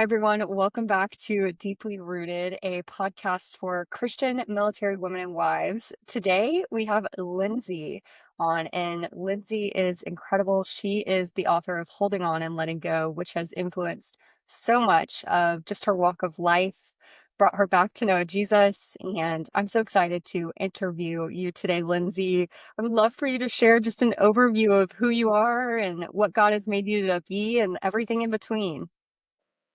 everyone. Welcome back to Deeply Rooted, a podcast for Christian military women and wives. Today we have Lindsay on, and Lindsay is incredible. She is the author of Holding On and Letting Go, which has influenced so much of just her walk of life, brought her back to know Jesus. And I'm so excited to interview you today, Lindsay. I would love for you to share just an overview of who you are and what God has made you to be and everything in between.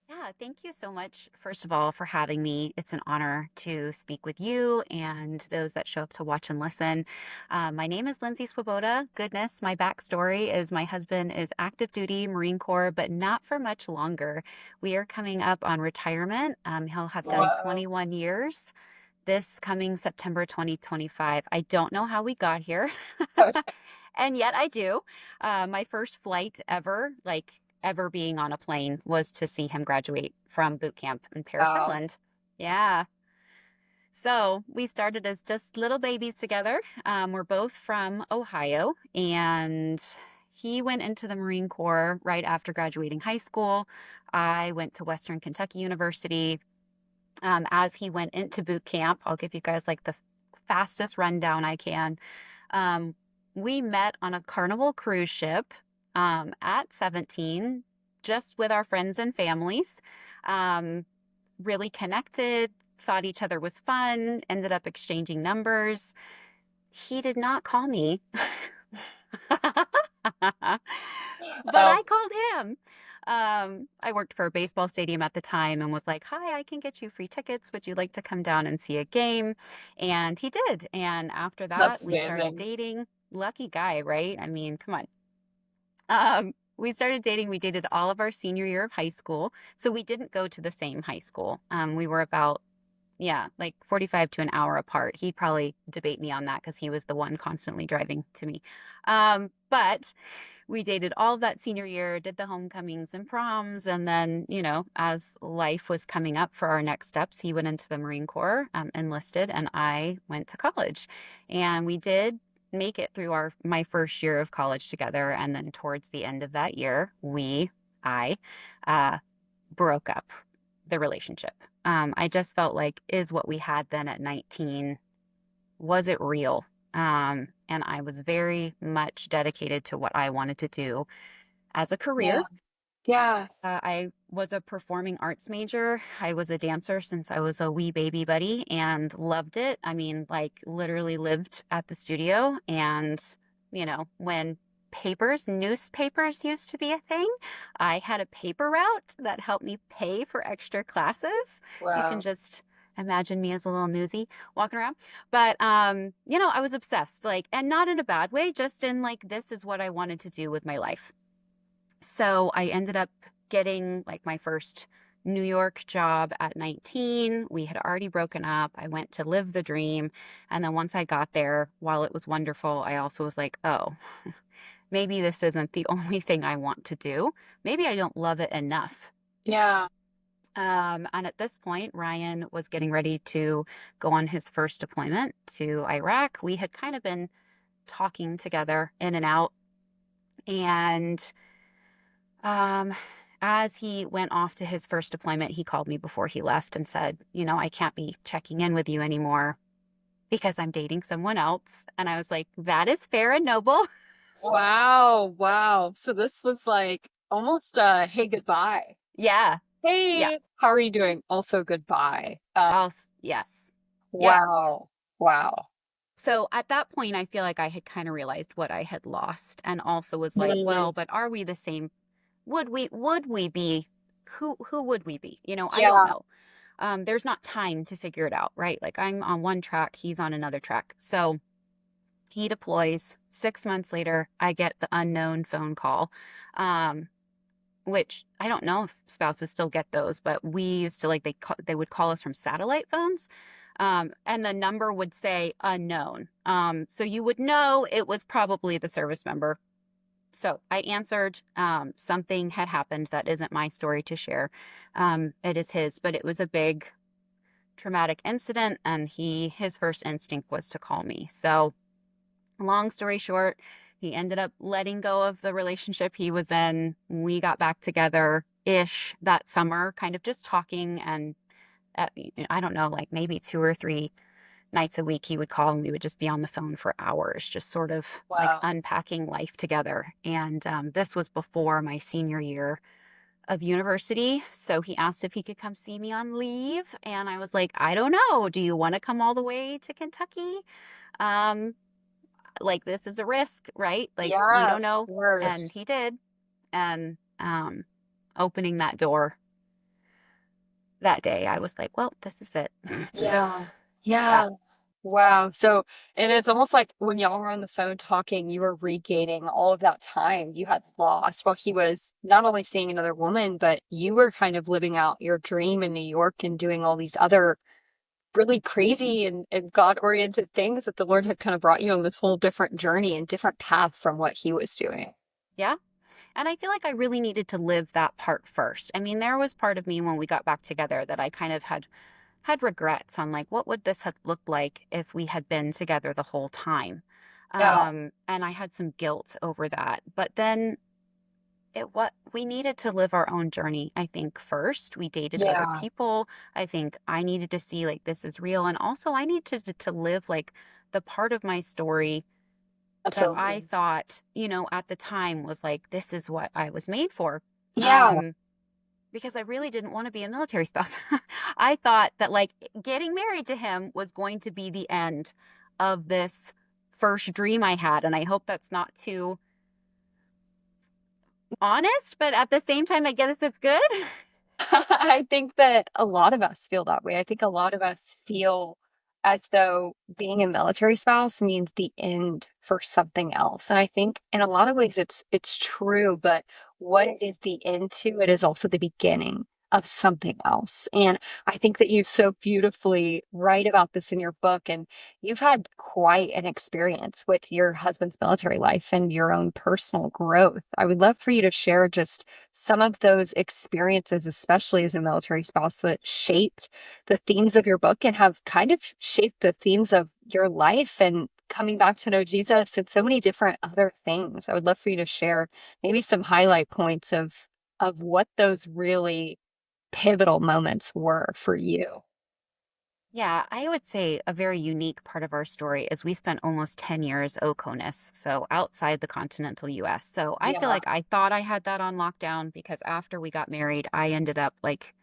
Yeah, thank you so much, first of all, for having me. It's an honor to speak with you and those that show up to watch and listen. My name is Lindsay Swoboda. Goodness, my backstory is my husband is active duty Marine Corps, but not for much longer. We are coming up on retirement. He'll have done Wow. 21 years this coming September 2025. I don't know how we got here. And yet I do. My first flight ever, like ever being on a plane, was to see him graduate from boot camp in Paris Wow. Island. Yeah. So we started as just little babies together. We're both from Ohio, and he went into the Marine Corps right after graduating high school. I went to Western Kentucky University. As he went into boot camp, I'll give you guys like the fastest rundown I can. Um, we met on a Carnival cruise ship at 17, just with our friends and families. Um, really connected, thought each other was fun, ended up exchanging numbers. He did not call me, but Oh, I called him. I worked for a baseball stadium at the time and was like, "Hi, I can get you free tickets. Would you like to come down and see a game?" And he did. And after that's that, we started amazing. dating. Lucky guy, right? I mean, come on. We started dating. We dated all of our senior year of high school. So we didn't go to the same high school. We were about, yeah, like 45 to an hour apart. He'd probably debate me on that because he was the one constantly driving to me. But we dated all of that senior year, did the homecomings and proms. And then, as life was coming up for our next steps, he went into the Marine Corps, enlisted, and I went to college. And we did make it through my first year of college together. And then towards the end of that year, I, uh, broke up the relationship. I just felt like, is what we had then at 19, was it real? And I was very much dedicated to what I wanted to do as a Yeah. career. Yeah. I was a performing arts major. I was a dancer since I was a wee baby buddy and loved it. I mean, like literally lived at the studio. And, when newspapers used to be a thing, I had a paper route that helped me pay for extra classes. You can Wow. just imagine me as a little newsie walking around. But, I was obsessed, like, and not in a bad way, just in like, this is what I wanted to do with my life. So I ended up getting like my first New York job at 19. We had already broken up. I went to live the dream. And then once I got there, while it was wonderful, I also was like, oh, maybe this isn't the only thing I want to do. Maybe I don't love it enough. Yeah. And at this point, Ryan was getting ready to go on his first deployment to Iraq. We had kind of been talking together in and out. And Um, as he went off to his first deployment, he called me before he left and said, I can't be checking in with you anymore because I'm dating someone else. And I was like, that is fair and noble. Wow. Wow. So this was like almost hey, goodbye. Yeah. Yeah. Hey, how are you doing? Also goodbye. Yes. Yeah. Wow. Wow. So at that point, I feel like I had kind of realized what I had lost and also was like, Mm, well, but are we the same? Would we be, who would we be? I don't yeah. know. There's not time to figure it out, right? Like I'm on one track, he's on another track. So he deploys. 6 months later, I get the unknown phone call, um, which I don't know if spouses still get those, but we used to like they would call us from satellite phones. And the number would say unknown. So you would know it was probably the service member. So I answered. Something had happened that isn't my story to share. It is his, but it was a big traumatic incident, and his first instinct was to call me. So long story short, He ended up letting go of the relationship he was in. We got back together ish that summer, kind of just talking. And I don't know, like maybe 2 or 3 nights a week, he would call and we would just be on the phone for hours, just sort of like Wow. unpacking life together. And this was before my senior year of university. So he asked if he could come see me on leave. And I was like, I don't know. Do you want to come all the way to Kentucky? Um, like, this is a risk, right? Like, you Yeah, don't of know. And course. he did. And opening that door that day, I was like, well, this is it. Yeah. Yeah. Yeah. Wow. So, and it's almost like when y'all were on the phone talking, you were regaining all of that time you had lost while he was not only seeing another woman, but you were kind of living out your dream in New York and doing all these other really crazy and God-oriented things that the Lord had kind of brought you on this whole different journey and different path from what he was doing. Yeah. And I feel like I really needed to live that part first. I mean, there was part of me when we got back together that I kind of had regrets on, like, what would this have looked like if we had been together the whole time. Yeah. And I had some guilt over that. But then what we needed to live our own journey, I think, first. We dated other Yeah. people. I think I needed to see, like, this is real. And also I needed to live like the part of my story that I Absolutely. thought, at the time was like, this is what I was made for. Yeah. Um, because I really didn't want to be a military spouse. I thought that, like, getting married to him was going to be the end of this first dream I had. And I hope that's not too honest, but at the same time, I guess it's good. I think that a lot of us feel that way. I think a lot of us feel as though being a military spouse means the end for something else. And I think in a lot of ways it's true, but what it is the end to, it is also the beginning of something else. And I think that you so beautifully write about this in your book. And you've had quite an experience with your husband's military life and your own personal growth. I would love for you to share just some of those experiences, especially as a military spouse, that shaped the themes of your book and have kind of shaped the themes of your life and coming back to know Jesus and so many different other things. I would love for you to share maybe some highlight points of what those really pivotal moments were for you. Yeah, I would say a very unique part of our story is we spent almost 10 years OCONUS, so outside the continental US. So I feel Yeah, like I thought I had that on lockdown because after we got married, I ended up like,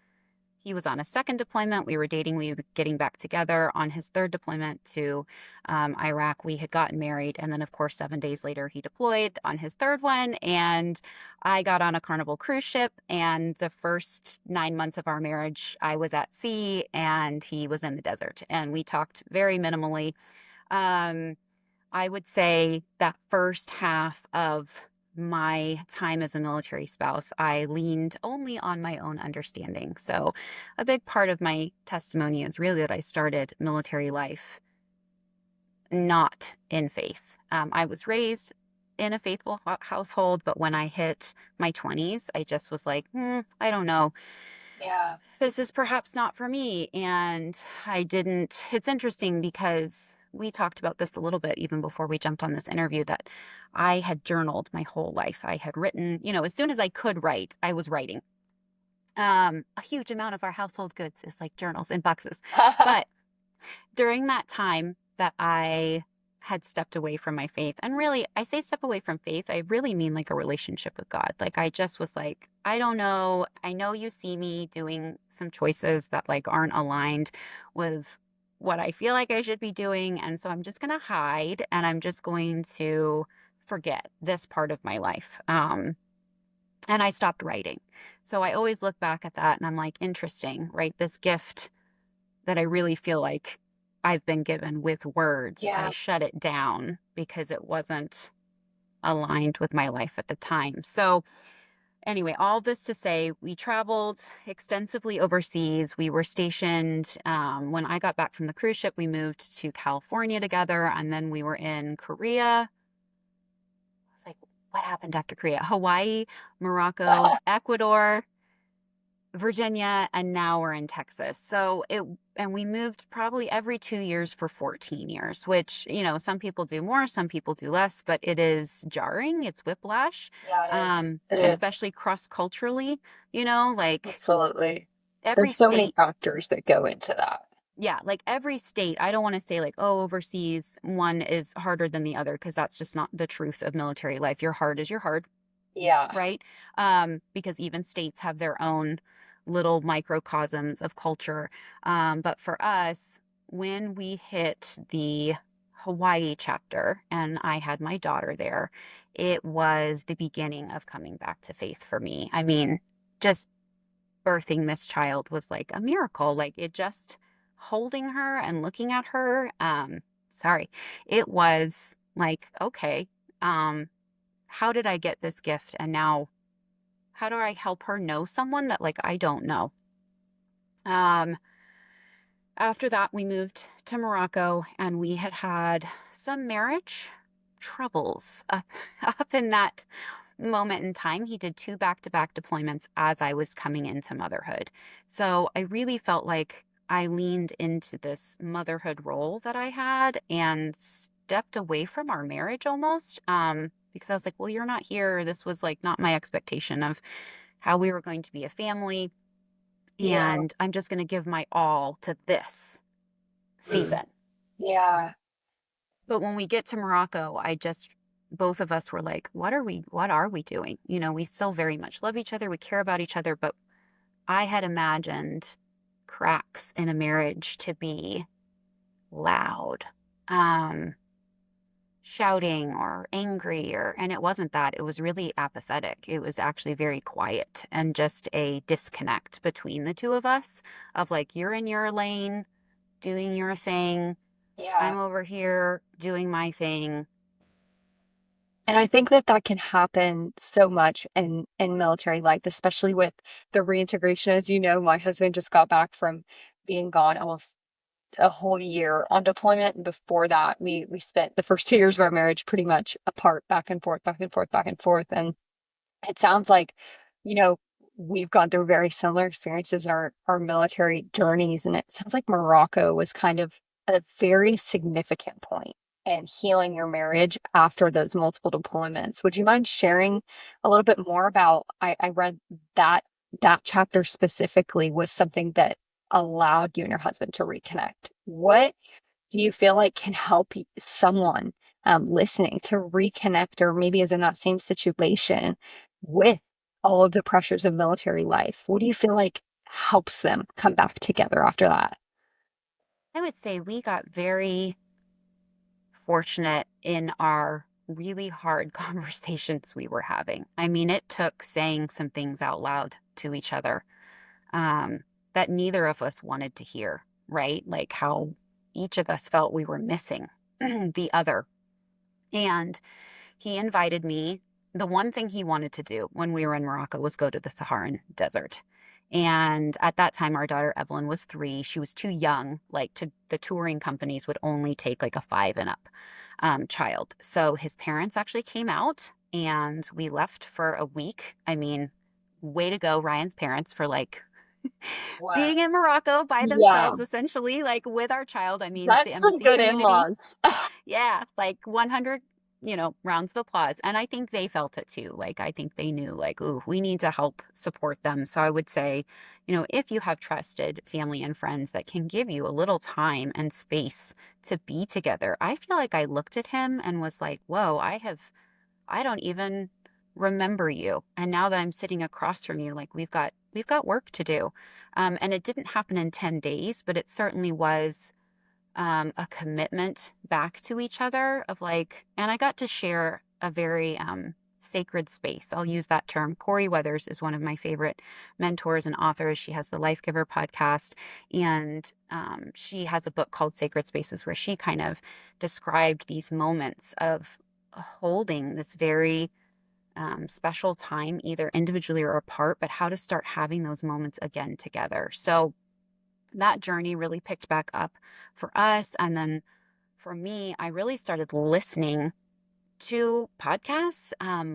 he was on a second deployment. We were dating. We were getting back together. On his third deployment to Iraq, we had gotten married. And then, of course, 7 days later, he deployed on his third one. And I got on a Carnival cruise ship. And the first 9 months of our marriage, I was at sea and he was in the desert. And we talked very minimally. Um, I would say that first half of my time as a military spouse, I leaned only on my own understanding. So, a big part of my testimony is really that I started military life not in faith. I was raised in a faithful household, but when I hit my 20s, I just was like, I don't know, yeah, this is perhaps not for me. And I didn't, it's interesting because we talked about this a little bit even before we jumped on this interview, that I had journaled my whole life. I had written, as soon as I could write, I was writing. A huge amount of our household goods is like journals and boxes. But during that time that I had stepped away from my faith, and really, I say step away from faith, I really mean like a relationship with God. Like, I just was like, I don't know. I know you see me doing some choices that like aren't aligned with what I feel like I should be doing. And so I'm just going to hide and I'm just going to forget this part of my life. And I stopped writing. So I always look back at that and I'm like, interesting, right? This gift that I really feel like I've been given with words, I yeah, shut it down because it wasn't aligned with my life at the time. So, anyway, all this to say, we traveled extensively overseas. We were stationed. When I got back from the cruise ship, we moved to California together, and then we were in Korea. It's like, what happened after Korea? Hawaii, Morocco, Ecuador. Virginia, and now we're in Texas. And we moved probably every 2 years for 14 years, which, some people do more, some people do less, but it is jarring. It's whiplash, Yeah, it is. It is. especially cross-culturally, like Absolutely. every There's so many state. factors that go into that. Yeah, like every state, I don't want to say like, oh, overseas, one is harder than the other, because that's just not the truth of military life. Your hard is your hard, Yeah. right? Because even states have their own little microcosms of culture. But for us, when we hit the Hawaii chapter and I had my daughter there, it was the beginning of coming back to faith for me. I mean, just birthing this child was like a miracle. Like it just holding her and looking at her, sorry, it was like, okay, um, how did I get this gift? And now how do I help her know someone that like I don't know? Um, After that, we moved to Morocco and we had some marriage troubles up, up in that moment in time. He did two back-to-back deployments as I was coming into motherhood. So I really felt like I leaned into this motherhood role that I had and stepped away from our marriage almost. Because I was like, well, you're not here. This was like not my expectation of how we were going to be a family. Yeah. And I'm just going to give my all to this Mm. season. Yeah. But when we get to Morocco, both of us were like, what are we doing? We still very much love each other. We care about each other, but I had imagined cracks in a marriage to be loud, um, shouting or angry, and it wasn't that. It was really apathetic. It was actually very quiet and just a disconnect between the two of us of like, you're in your lane, doing your thing. Yeah. I'm over here doing my thing. And I think that that can happen so much in military life, especially with the reintegration. As you know, my husband just got back from being gone almost a whole year on deployment. And before that, we spent the first 2 years of our marriage pretty much apart, back and forth, back and forth, back and forth. And it sounds like, you know, we've gone through very similar experiences in our military journeys, and it sounds like Morocco was kind of a very significant point in healing your marriage after those multiple deployments. Would you mind sharing a little bit more about I read that that chapter specifically was something that allowed you and your husband to reconnect. What do you feel like can help someone listening to reconnect or maybe is in that same situation with all of the pressures of military life? What do you feel like helps them come back together after that? I would say we got very fortunate in our really hard conversations we were having. I mean, it took saying some things out loud to each other, um, that neither of us wanted to hear, right? Like how each of us felt we were missing the other. And he invited me. The one thing he wanted to do when we were in Morocco was go to the Saharan desert. And at that time, our daughter Evelyn was 3. She was too young. Like the touring companies would only take like a 5 and up child. So his parents actually came out and we left for a week. I mean, way to go, Ryan's parents, for like Wow. being in Morocco by Yeah, themselves, essentially, like with our child. I mean, the that's some embassy good community, in-laws. yeah, like 100, rounds of applause. And I think they felt it too. Like, I think they knew, like, ooh, we need to help support them. So I would say, if you have trusted family and friends that can give you a little time and space to be together, I feel like I looked at him and was like, whoa, I don't even remember you. And now that I'm sitting across from you, like we've got work to do. And it didn't happen in 10 days, but it certainly was a commitment back to each other of like, and I got to share a very sacred space. I'll use that term. Corey Weathers is one of my favorite mentors and authors. She has the Life Giver podcast, and she has a book called Sacred Spaces where she kind of described these moments of holding this very special time, either individually or apart, but how to start having those moments again together. So that journey really picked back up for us. And then for me, I really started listening to podcasts,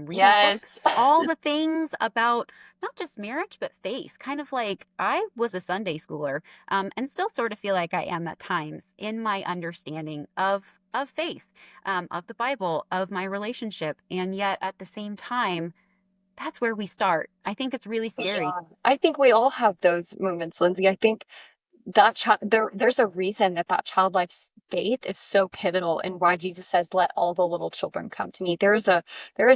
reading Yes. books, all the things about not just marriage, but faith. Kind of like I was a Sunday schooler, and still sort of feel like I am at times in my understanding of faith, of the Bible, of my relationship. And yet at the same time, that's where we start. I think it's really scary. Yeah. I think we all have those moments, Lindsay. I think there's a reason that childlike's faith is so pivotal and why Jesus says, "Let all the little children come to me." There is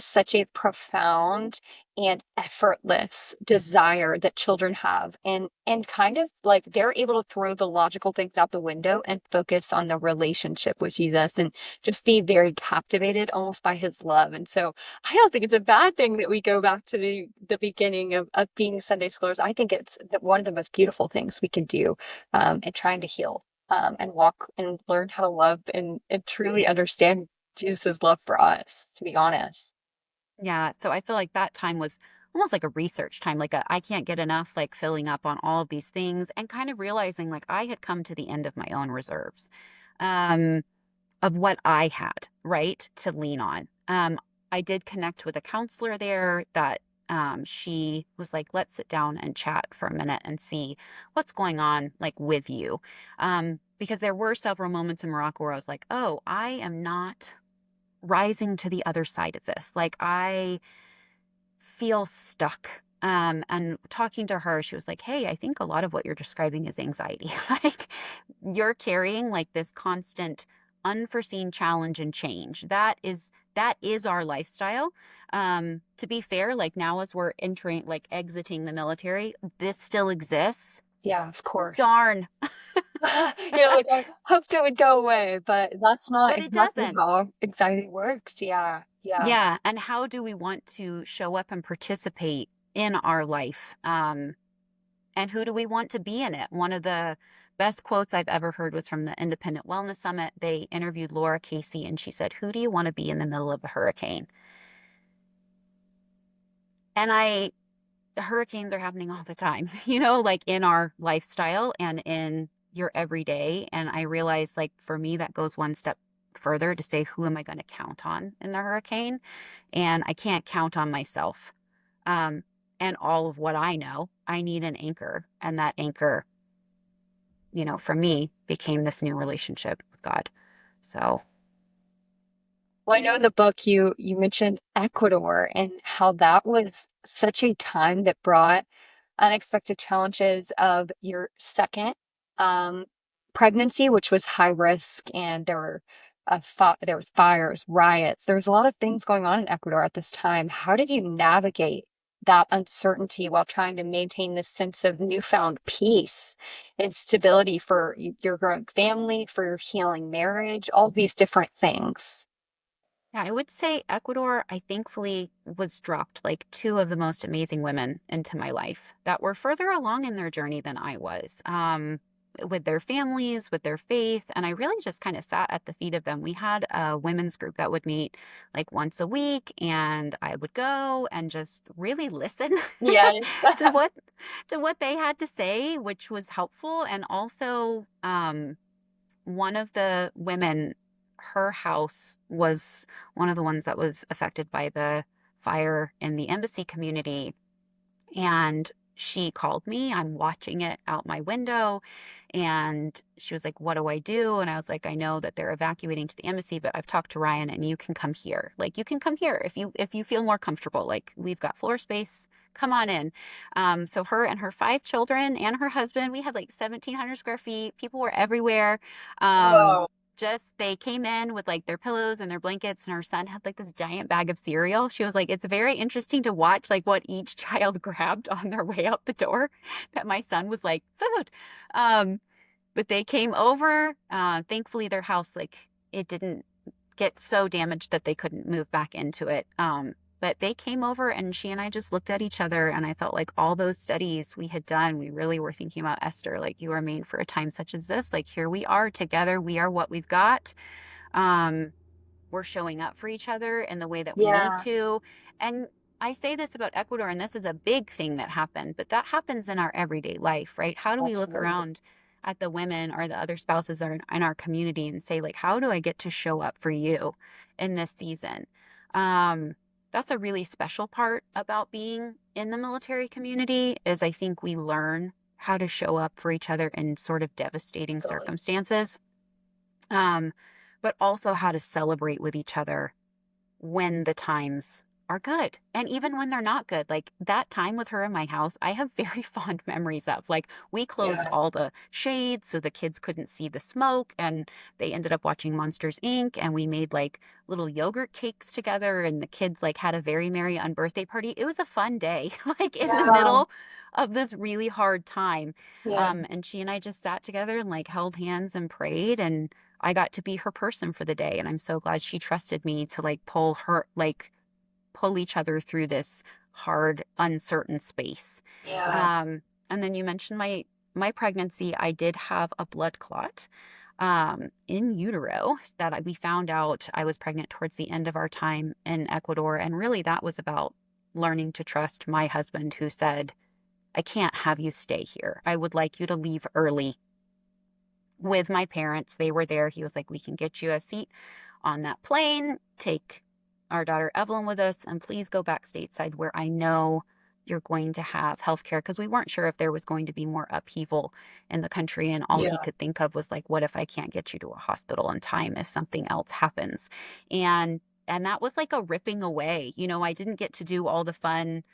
such a profound and effortless desire that children have, and kind of like they're able to throw the logical things out the window and focus on the relationship with Jesus and just be very captivated almost by his love. And so I don't think it's a bad thing that we go back to the beginning of being Sunday scholars. I think it's one of the most beautiful things we can do, and trying to heal, and walk and learn how to love and truly understand Jesus' love for us, to be honest. Yeah, so I feel like that time was almost like a research time, like a I can't get enough, like filling up on all of these things and kind of realizing like I had come to the end of my own reserves, um, of what I had, right, to lean on. I did connect with a counselor there that she was like, let's sit down and chat for a minute and see what's going on like with you. Because there were several moments in Morocco where I was like, oh, I am not rising to the other side of this. Like I feel stuck. And talking to her, she was like, hey, I think a lot of what you're describing is anxiety. Like you're carrying like this constant unforeseen challenge and change. That is our lifestyle. To be fair, like now as we're entering, like exiting the military, this still exists. Yeah, of course. Darn. Like I hoped it would go away, but that's not But it exactly doesn't. how anxiety works. Yeah, yeah. Yeah. And how do we want to show up and participate in our life? And who do we want to be in it? One of the best quotes I've ever heard was from the Independent Wellness Summit. They interviewed Laura Casey, and she said, who do you want to be in the middle of a hurricane? And hurricanes are happening all the time, like in our lifestyle and in your everyday. And I realized, like, for me, that goes one step further to say, who am I going to count on in the hurricane? And I can't count on myself. Um, and all of what I know, I need an anchor. And that anchor, for me, became this new relationship with God. So, Well, I know in the book you mentioned Ecuador and how that was such a time that brought unexpected challenges of your second um, pregnancy, which was high risk, and there was fires, riots. There was a lot of things going on in Ecuador at this time. How did you navigate that uncertainty while trying to maintain this sense of newfound peace and stability for your growing family, for your healing marriage, all these different things? yeah, I would say Ecuador, I thankfully was dropped like two of the most amazing women into my life that were further along in their journey than I was, with their families, with their faith. And I really just kind of sat at the feet of them. We had a women's group that would meet like once a week, and I would go and just really listen Yes. to what they had to say, which was helpful. And also, one of the women, her house was one of the ones that was affected by the fire in the embassy community. And she called me. I'm watching it out my window. And she was like, what do I do? And I was like, I know that they're evacuating to the embassy, but I've talked to Ryan and you can come here. Like you can come here if you feel more comfortable. Like we've got floor space. Come on in. So her and her five children and her husband, we had like 1,700 square feet. People were everywhere. Um, Whoa. just they came in with like their pillows and their blankets, and her son had like this giant bag of cereal. She was like, it's very interesting to watch like what each child grabbed on their way out the door, that my son was like food. But they came over. Thankfully their house, like, it didn't get so damaged that they couldn't move back into it. But they came over and she and I just looked at each other, and I felt like all those studies we had done, we really were thinking about Esther, like, you are made for a time such as this. Like, here we are together. We are what we've got. Um, we're showing up for each other in the way that we need Yeah, to. And I say this about Ecuador, and this is a big thing that happened, but that happens in our everyday life, right? How do we look absolutely. around at the women or the other spouses that are in our community and say, like, how do I get to show up for you in this season? Um, that's a really special part about being in the military community is I think we learn how to show up for each other in sort of devastating Totally. circumstances, um, but also how to celebrate with each other when the times are good. And even when they're not good, like that time with her in my house, I have very fond memories of. Like we closed Yeah. all the shades so the kids couldn't see the smoke, and they ended up watching Monsters Inc. And we made like little yogurt cakes together, and the kids like had a very merry unbirthday party. It was a fun day, like in the Yeah. middle of this really hard time. Yeah. And she and I just sat together and like held hands and prayed, and I got to be her person for the day. And I'm so glad she trusted me to like pull each other through this hard, uncertain space. Yeah. Um, and then you mentioned my pregnancy. I did have a blood clot in utero that we found out I was pregnant towards the end of our time in Ecuador. And really that was about learning to trust my husband, who said, I can't have you stay here. I would like you to leave early with my parents. They were there. He was like, we can get you a seat on that plane, take our daughter Evelyn with us, and please go back stateside where I know you're going to have health care. Because we weren't sure if there was going to be more upheaval in the country. And all he Yeah. could think of was like, what if I can't get you to a hospital in time if something else happens? And that was like a ripping away. I didn't get to do all the fun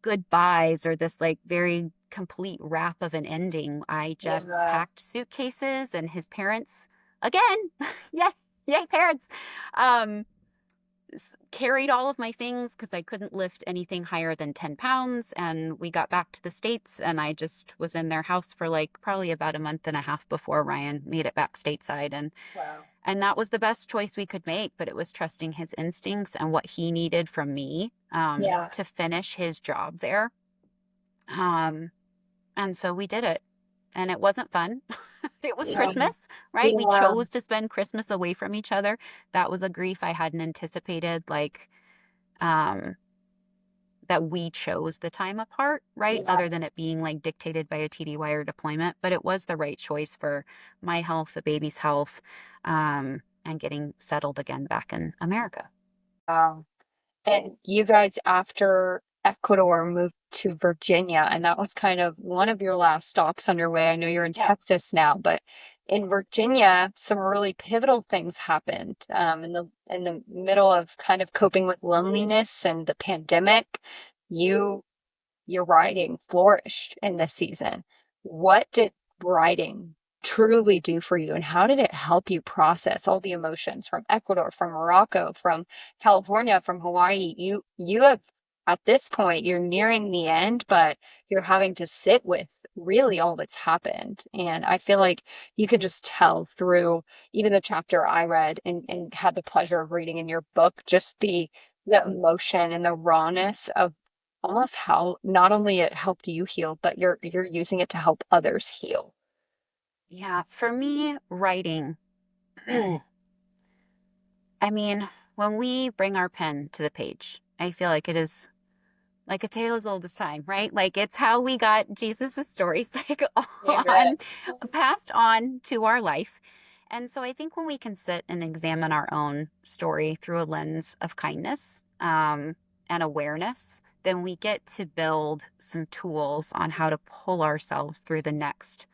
goodbyes or this like very complete wrap of an ending. I just Yeah. packed suitcases, and his parents, again, yay, yay, parents, um, carried all of my things because I couldn't lift anything higher than 10 pounds. And we got back to the States, and I just was in their house for like probably about a month and a half before Ryan made it back stateside. Wow. And that was the best choice we could make, but it was trusting his instincts and what he needed from me Yeah. to finish his job there. Um, and so we did it. And it wasn't fun. It was Yeah. Christmas, right? We Yeah. chose to spend Christmas away from each other. That was a grief I hadn't anticipated, like, um, that we chose the time apart, right? Yeah. Other than it being like dictated by a TDY or deployment. But it was the right choice for my health, the baby's health, and getting settled again back in America. Wow. And you guys, after Ecuador, moved to Virginia, and that was kind of one of your last stops on your way. I know you're in Yeah. Texas now, but in Virginia, some really pivotal things happened in the middle of kind of coping with loneliness and the pandemic. You your writing flourished in this season. What did writing truly do for you, and how did it help you process all the emotions from Ecuador, from Morocco, from California, from Hawaii? You have, at this point, you're nearing the end, but you're having to sit with really all that's happened. And I feel like you can just tell through even the chapter I read and had the pleasure of reading in your book, just the emotion and the rawness of almost how not only it helped you heal, but you're using it to help others heal. Yeah. For me, writing, I mean, when we bring our pen to the page, I feel like it is like a tale as old as time, right? Like it's how we got Jesus's stories like Amen. on passed on to our life. And so I think when we can sit and examine our own story through a lens of kindness and awareness, then we get to build some tools on how to pull ourselves through the next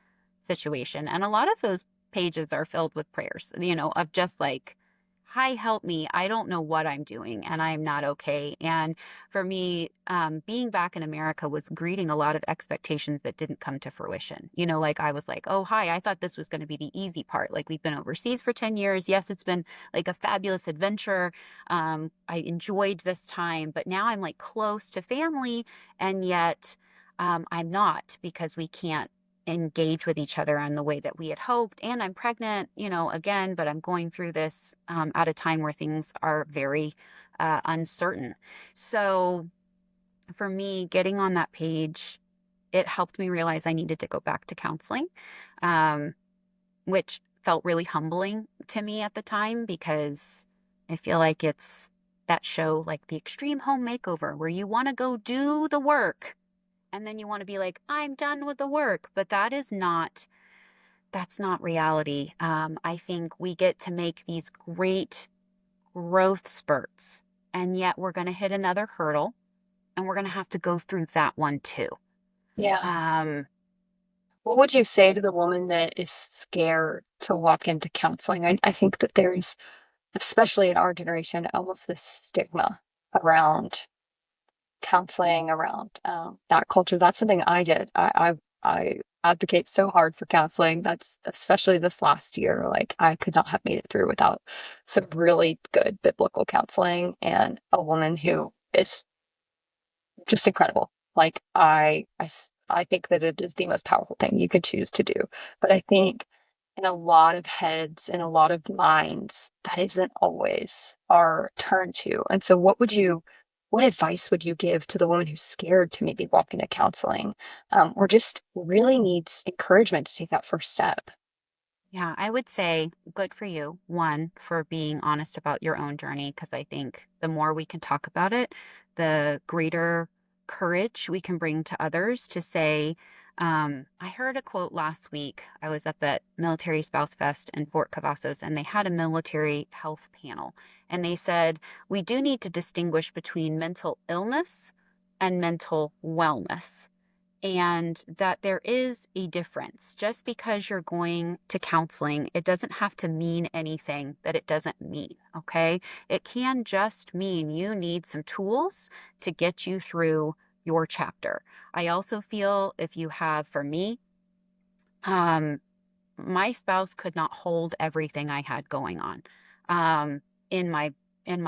situation. And a lot of those pages are filled with prayers, of just like, hi, help me. I don't know what I'm doing and I'm not okay. And for me, being back in America was greeting a lot of expectations that didn't come to fruition. Like I was like, oh, hi, I thought this was going to be the easy part. Like we've been overseas for 10 years. Yes, it's been like a fabulous adventure. I enjoyed this time, but now I'm like close to family. And yet I'm not, because we can't engage with each other on the way that we had hoped. And I'm pregnant, again, but I'm going through this at a time where things are very uncertain. So for me, getting on that page, it helped me realize I needed to go back to counseling, um, which felt really humbling to me at the time, because I feel like it's that show, like the Extreme Home Makeover, where you want to go do the work and then you want to be like, I'm done with the work. But that's not reality. I think we get to make these great growth spurts and yet we're going to hit another hurdle and we're going to have to go through that one too. Yeah. Um, What would you say to the woman that is scared to walk into counseling? I think that there's, especially in our generation, almost this stigma around counseling, around that culture. That's something I did. I advocate so hard for counseling. That's especially this last year. Like I could not have made it through without some really good biblical counseling and a woman who is just incredible. Like I think that it is the most powerful thing you could choose to do. But I think in a lot of heads and a lot of minds, that isn't always our turn to. And so what advice would you give to the woman who's scared to maybe walk into counseling, or just really needs encouragement to take that first step? Yeah, I would say good for you, one, for being honest about your own journey, because I think the more we can talk about it, the greater courage we can bring to others to say, I heard a quote last week. I was up at Military Spouse Fest in Fort Cavazos, and they had a military health panel. And they said, we do need to distinguish between mental illness and mental wellness, and that there is a difference. Just because you're going to counseling, it doesn't have to mean anything that it doesn't mean, okay? It can just mean you need some tools to get you through your chapter. I also feel if you have, for me, um, my spouse could not hold everything I had going on um, in my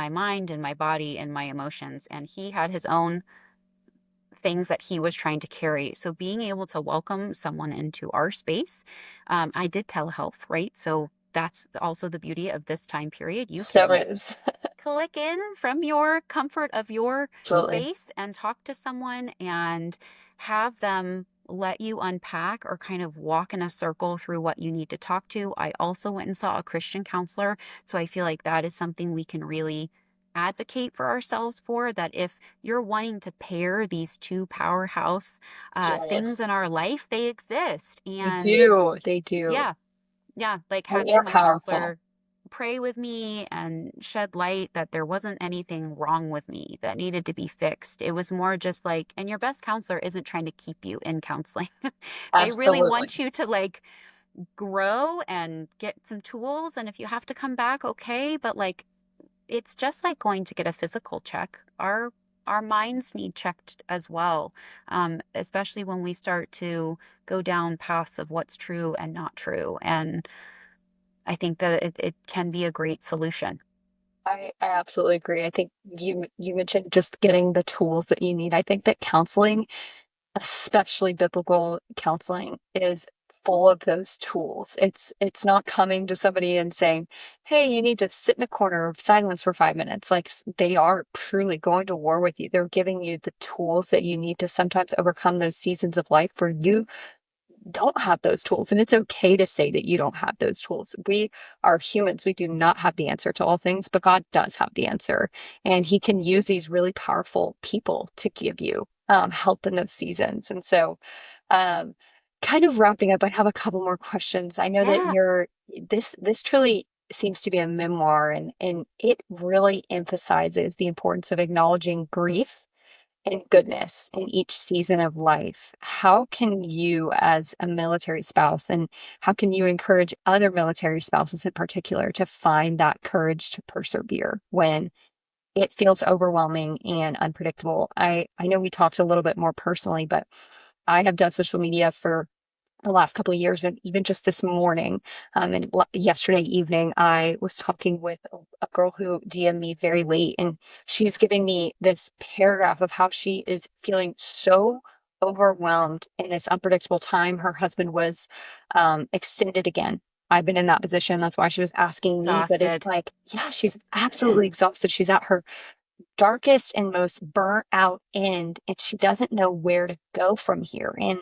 mind, in my body, in my emotions, and he had his own things that he was trying to carry. So being able to welcome someone into our space, I did telehealth, right? So that's also the beauty of this time period. You So can is click in from your comfort of your absolutely. space and talk to someone and have them let you unpack or kind of walk in a circle through what you need to talk to. I also went and saw a Christian counselor. So I feel like that is something we can really advocate for ourselves for, that if you're wanting to pair these two powerhouse things Yes. in our life, they exist. They And do. They do. yeah, yeah, like And they're having my powerful. counselor pray with me and shed light that there wasn't anything wrong with me that needed to be fixed. It was more just like, and your best counselor isn't trying to keep you in counseling. They really Absolutely. want you to like grow and get some tools. And if you have to come back, okay. But like, it's just like going to get a physical check. Our minds need checked as well, especially when we start to go down paths of what's true and not true. And I think that it can be a great solution. I absolutely agree. I think you mentioned just getting the tools that you need. I think that counseling, especially biblical counseling, is full of those tools. It's not coming to somebody and saying, "Hey, you need to sit in a corner of silence for 5 minutes." Like they are truly going to war with you. They're giving you the tools that you need to sometimes overcome those seasons of life where you don't have those tools. And it's okay to say that you don't have those tools. We are humans. We do not have the answer to all things, but God does have the answer. And He can use these really powerful people to give you help in those seasons. And so, um, kind of wrapping up, I have a couple more questions. I know that Yeah. this truly seems to be a memoir, and it really emphasizes the importance of acknowledging grief and goodness in each season of life. How can you, as a military spouse, and how can you encourage other military spouses in particular to find that courage to persevere when it feels overwhelming and unpredictable? I know we talked a little bit more personally, but I have done social media for the last couple of years, and even just this morning, and yesterday evening, I was talking with a girl who DM'd me very late, and she's giving me this paragraph of how she is feeling so overwhelmed in this unpredictable time. Her husband was extended again. I've been in that position. That's why she was asking me. But it's Exhausted. like, yeah, she's absolutely exhausted. She's at her darkest and most burnt out end, and she doesn't know where to go from here. And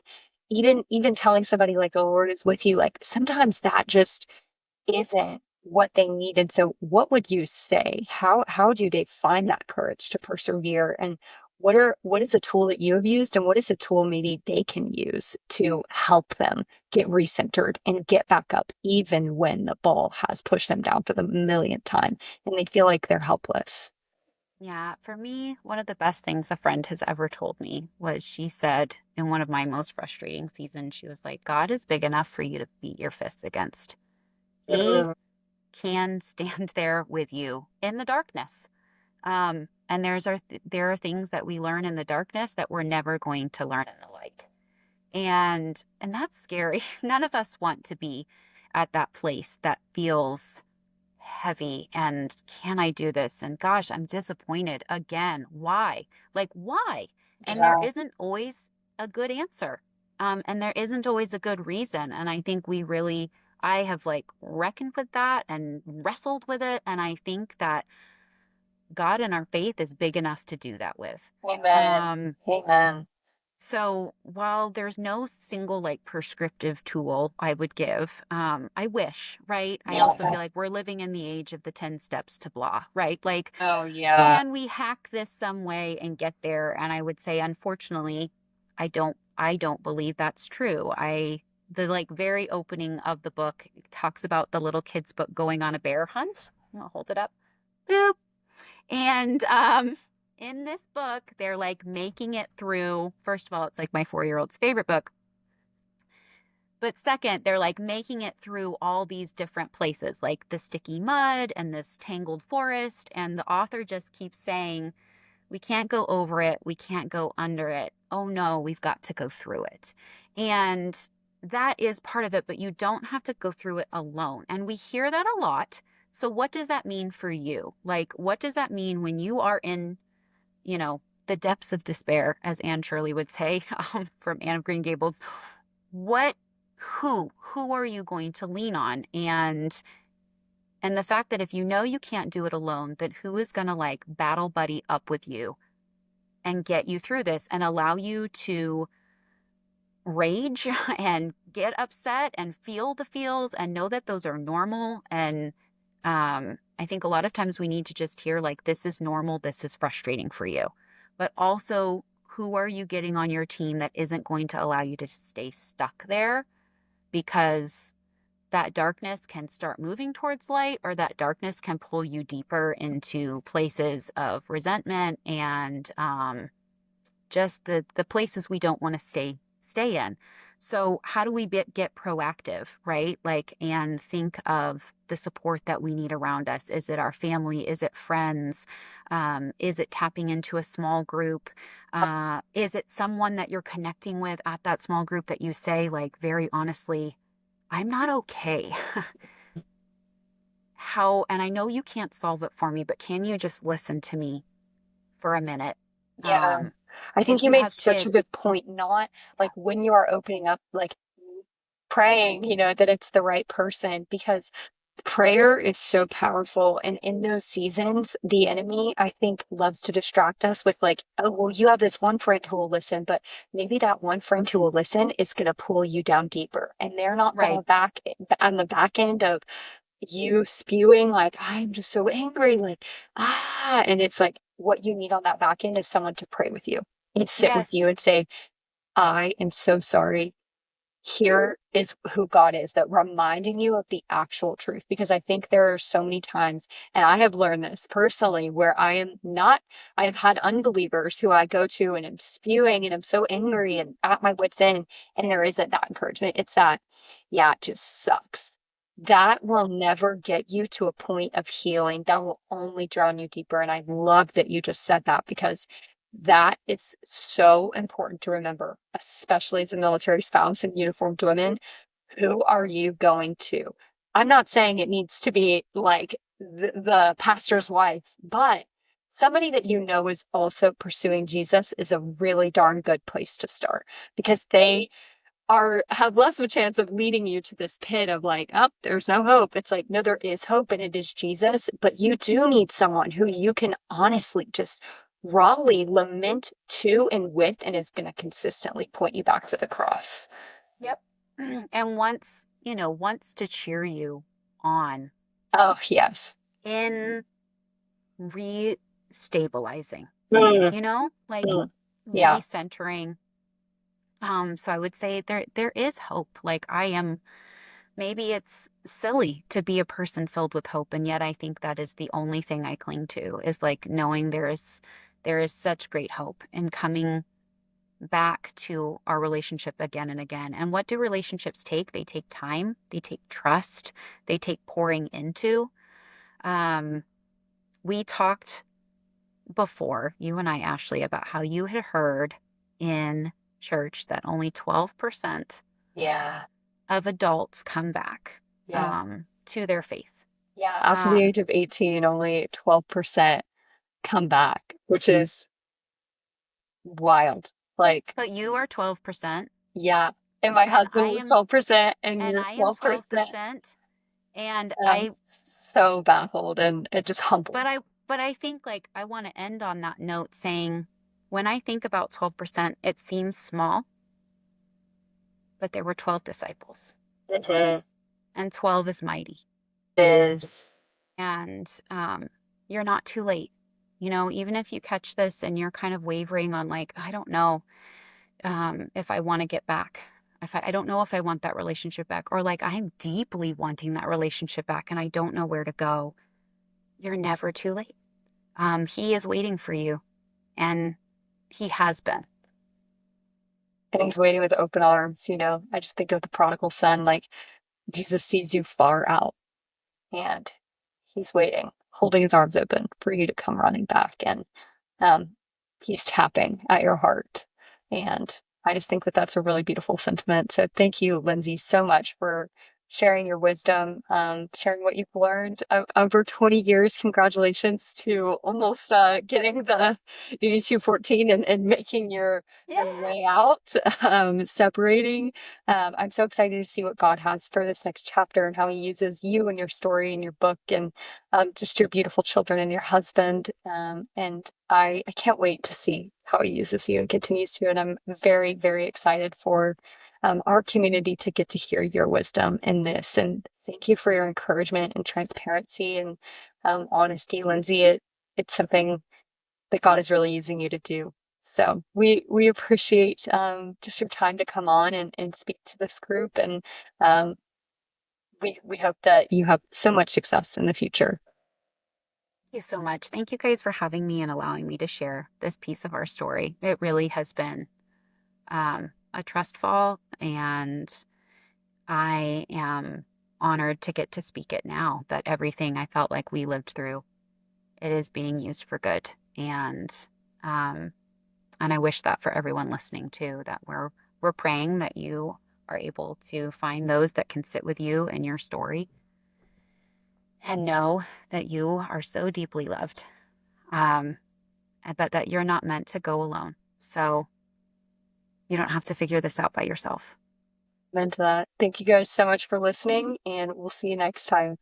even telling somebody like the Lord is with you, like sometimes that just isn't what they need. And so what would you say? How do they find that courage to persevere? And what is a tool that you have used, and what is a tool maybe they can use to help them get recentered and get back up even when the ball has pushed them down for the millionth time and they feel like they're helpless? Yeah, for me, one of the best things a friend has ever told me was she said in one of my most frustrating seasons, she was like, God is big enough for you to beat your fists against. He Mm, can stand there with you in the darkness. And there are things that we learn in the darkness that we're never going to learn in the light. And that's scary. None of us want to be at that place that feels heavy and can I do this? And gosh, I'm disappointed again. Why? Like, why? And there yeah. isn't always a good answer. And there isn't always a good reason. And I think I have like reckoned with that and wrestled with it. And I think that God and our faith is big enough to do that with. Amen. Um, Amen. so while there's no single like prescriptive tool I would give, I wish, right? I also feel like we're living in the age of the 10 steps to blah, right? Like, Oh, yeah. can we hack this some way and get there? And I would say, unfortunately, I don't believe that's true. The like very opening of the book talks about the little kid's book going on a bear hunt. I'll hold it up. Boop. And in this book, they're like making it through. First of all, it's like my 4-year-old's favorite book. But second, they're like making it through all these different places, like the sticky mud and this tangled forest. And the author just keeps saying, we can't go over it. We can't go under it. Oh no, we've got to go through it. And that is part of it, but you don't have to go through it alone. And we hear that a lot. So, what does that mean for you? Like, what does that mean when you are in the depths of despair, as Anne Shirley would say, from Anne of Green Gables? What, who are you going to lean on? And the fact that if you know you can't do it alone, that who is going to like battle buddy up with you and get you through this and allow you to rage and get upset and feel the feels and know that those are normal. And I think a lot of times we need to just hear, like, this is normal, this is frustrating for you. But also, who are you getting on your team that isn't going to allow you to stay stuck there? Because that darkness can start moving towards light, or that darkness can pull you deeper into places of resentment and just the places we don't want to stay in. So how do we get proactive, right? Like, and think of the support that we need around us. Is it our family? Is it friends? Is it tapping into a small group? Is it someone that you're connecting with at that small group that you say, like, very honestly, I'm not okay? And I know you can't solve it for me, but can you just listen to me for a minute? Yeah. Um, I think if you you made have such a kids, good point, not like when you are opening up, like praying, that it's the right person, because prayer is so powerful. And in those seasons, the enemy, I think, loves to distract us with, like, oh, well, you have this one friend who will listen, but maybe that one friend who will listen is going to pull you down deeper. And they're not going to right. back on the back end of you spewing, like, I'm just so angry, like, and it's like what you need on that back end is someone to pray with you and sit with Yes. you and say, I am so sorry. Here is who God is, that reminding you of the actual truth. Because I think there are so many times, and I have learned this personally, where I have had unbelievers who I go to and I'm spewing and I'm so angry and at my wits' end, and there isn't that encouragement. It's that, yeah, it just sucks. That will never get you to a point of healing. That will only drown you deeper. And I love that you just said that, because that is so important to remember, especially as a military spouse and uniformed women. Who are you going to? I'm not saying it needs to be like the pastor's wife, but somebody that you know is also pursuing Jesus is a really darn good place to start, because they have less of a chance of leading you to this pit of like, oh, there's no hope. It's like, no, there is hope, and it is Jesus. But you do need someone who you can honestly just rawly lament to and with, and is going to consistently point you back to the cross. Yep. And wants to cheer you on Oh, yes. in re-stabilizing, Mm, like mm. Yeah. recentering. So I would say there is hope. Like, I am maybe it's silly to be a person filled with hope, and yet I think that is the only thing I cling to, is like knowing there is such great hope in coming back to our relationship again and again. And what do relationships take? They take time, they take trust, they take pouring into. Um, we talked before, you and I, Ashleigh, about how you had heard in church that only 12% Yeah. of adults come back Yeah. to their faith. Yeah. After the Um, age of 18, only 12% come back, which is wild. Like, but you are 12%, yeah. And my and husband was 12%, and and you're I am 12%. 12%, and And I'm so baffled and it just humbled. but I but I think like I want to end on that note saying, when I think about 12%, it seems small, but there were 12 disciples, Mhm. and 12 is mighty. Is And you're not too late. Even if you catch this and you're kind of wavering on, like, I don't know if I want to get back. If I don't know if I want that relationship back, or like I'm deeply wanting that relationship back and I don't know where to go. You're never too late. He is waiting for you, and he has been. and he's waiting with open arms, I just think of the prodigal son, like Jesus sees you far out and he's waiting, holding his arms open for you to come running back. And um, he's tapping at your heart. And I just think that that's a really beautiful sentiment. So thank you, Lindsay, so much for sharing your wisdom, sharing what you've learned over 20 years. Congratulations to almost getting the UD214 and making Yeah. your way out, separating. I'm so excited to see what God has for this next chapter and how he uses you and your story and your book and just your beautiful children and your husband. And I can't wait to see how he uses you and continues to. And I'm very, very excited for our community to get to hear your wisdom in this. And thank you for your encouragement and transparency and honesty, Lindsay. It's something that God is really using you to do. So we appreciate just your time to come on and speak to this group. And um, we hope that you have so much success in the future. Thank you so much. Thank you guys for having me and allowing me to share this piece of our story. It really has been a trust fall, and I am honored to get to speak it now, that everything I felt like we lived through, it is being used for good. Um, and I wish that for everyone listening too, that we're praying that you are able to find those that can sit with you in your story and know that you are so deeply loved. Um, but that you're not meant to go alone. So you don't have to figure this out by yourself. Meant that. Thank you guys so much for listening, and we'll see you next time.